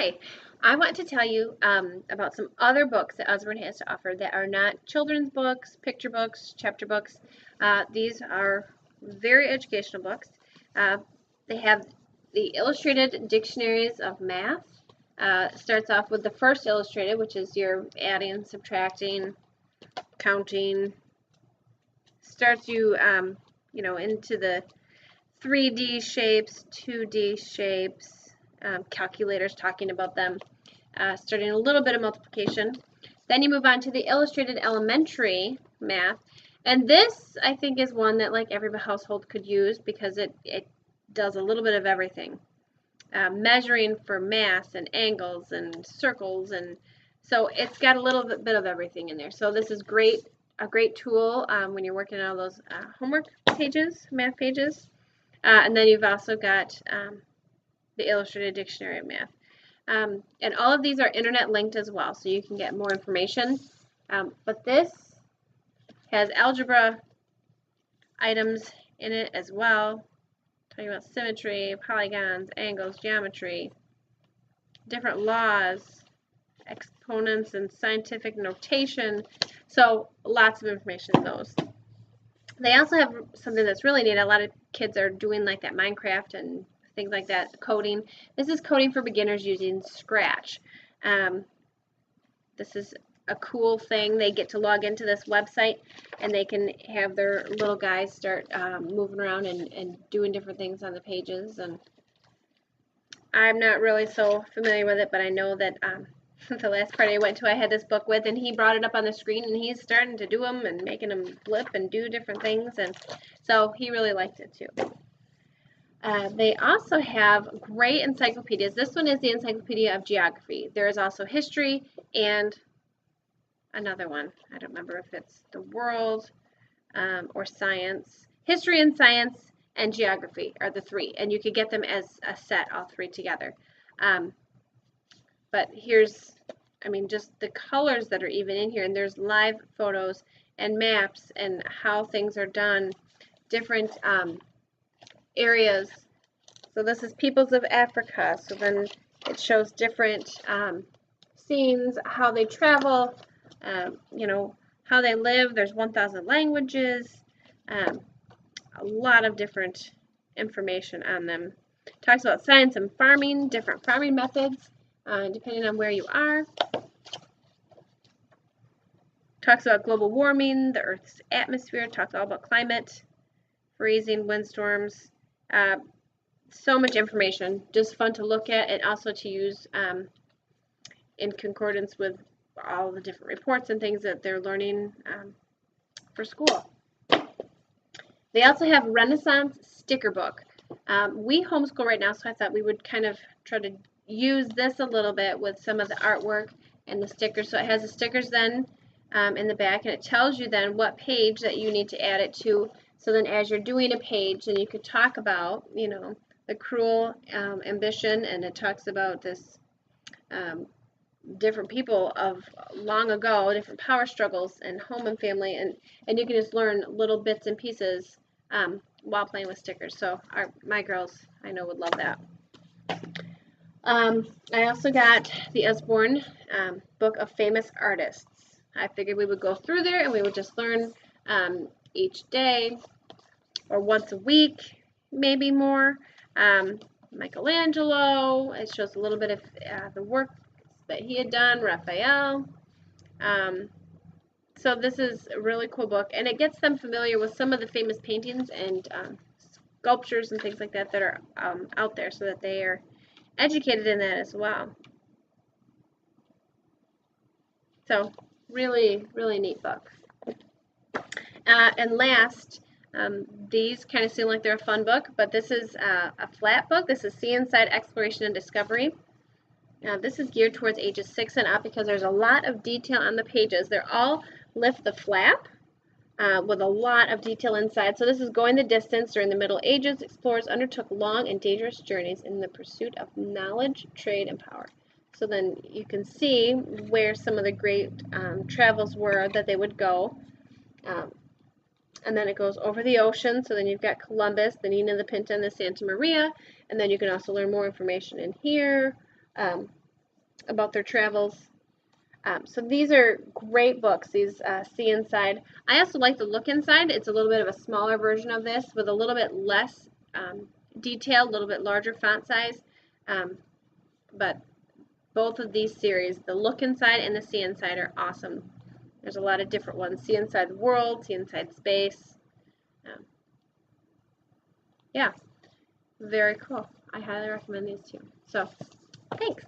Hi, I want to tell you about some other books that Usborne has to offer that are not children's books, picture books, chapter books. These are very educational books. Uh, they have the illustrated dictionaries of math. Starts off with the first illustrated, which is your adding, subtracting, counting. Starts you, into the 3D shapes, 2D shapes, calculators talking about them, starting a little bit of multiplication. Then you move on to the illustrated elementary math. And this, I think, is one that like every household could use because it does a little bit of everything. Measuring for mass and angles and circles, and so it's got a little bit of everything in there. So this is a great tool when you're working on those homework pages, math pages. And then you've also got the illustrated dictionary of math. And all of these are internet linked as well, so you can get more information. But this has algebra items in it as well, talking about symmetry, polygons, angles, geometry, different laws, exponents, and scientific notation. So lots of information in those. They also have something that's really neat. A lot of kids are doing like that Minecraft and things like that, coding. This is coding for beginners using Scratch. This is a cool thing. They get to log into this website and they can have their little guys start moving around and doing different things on the pages. And I'm not really so familiar with it, but I know that the last party I went to, I had this book with, and he brought it up on the screen, and he's starting to do them and making them blip and do different things, and so he really liked it too. They also have great encyclopedias. This one is the Encyclopedia of Geography. There is also history and another one. I don't remember if it's the world or science. History and science and geography are the three, and you could get them as a set, all three together. But here's, just the colors that are even in here, and there's live photos and maps and how things are done, different areas. So this is Peoples of Africa, so then it shows different scenes, how they travel, how they live. There's 1,000 languages, a lot of different information on them. Talks about science and farming, different farming methods, depending on where you are. Talks about global warming, the Earth's atmosphere, talks all about climate, freezing, windstorms. So much information, just fun to look at and also to use in concordance with all the different reports and things that they're learning for school. They also have Renaissance sticker book. We homeschool right now, so I thought we would kind of try to use this a little bit with some of the artwork and the stickers. So it has the stickers then in the back, and it tells you then what page that you need to add it to. So then as you're doing a page, then you could talk about, the cruel ambition, and it talks about this different people of long ago, different power struggles and home and family, and you can just learn little bits and pieces while playing with stickers. So my girls, I know, would love that. I also got the Usborne Book of Famous Artists. I figured we would go through there and we would just learn each day or once a week, maybe more. Michelangelo, it shows a little bit of the work that he had done, Raphael. So this is a really cool book, and it gets them familiar with some of the famous paintings and sculptures and things like that that are out there, so that they are educated in that as well. So really, really neat book. And last, these kind of seem like they're a fun book, but this is a flat book. This is Sea Inside Exploration and Discovery. Now this is geared towards ages 6 and up because there's a lot of detail on the pages. They're all lift the flap with a lot of detail inside. So this is going the distance. During the Middle Ages, explorers undertook long and dangerous journeys in the pursuit of knowledge, trade, and power. So then you can see where some of the great travels were that they would go. And then it goes over the ocean. So then you've got Columbus, the Nina, the Pinta, and the Santa Maria. And then you can also learn more information in here. about their travels. So these are great books, these See Inside. I also like the Look Inside. It's a little bit of a smaller version of this with a little bit less detail, a little bit larger font size. But both of these series, the Look Inside and the See Inside, are awesome. There's a lot of different ones. See Inside the World, See Inside Space. Yeah, very cool. I highly recommend these two. So, thanks.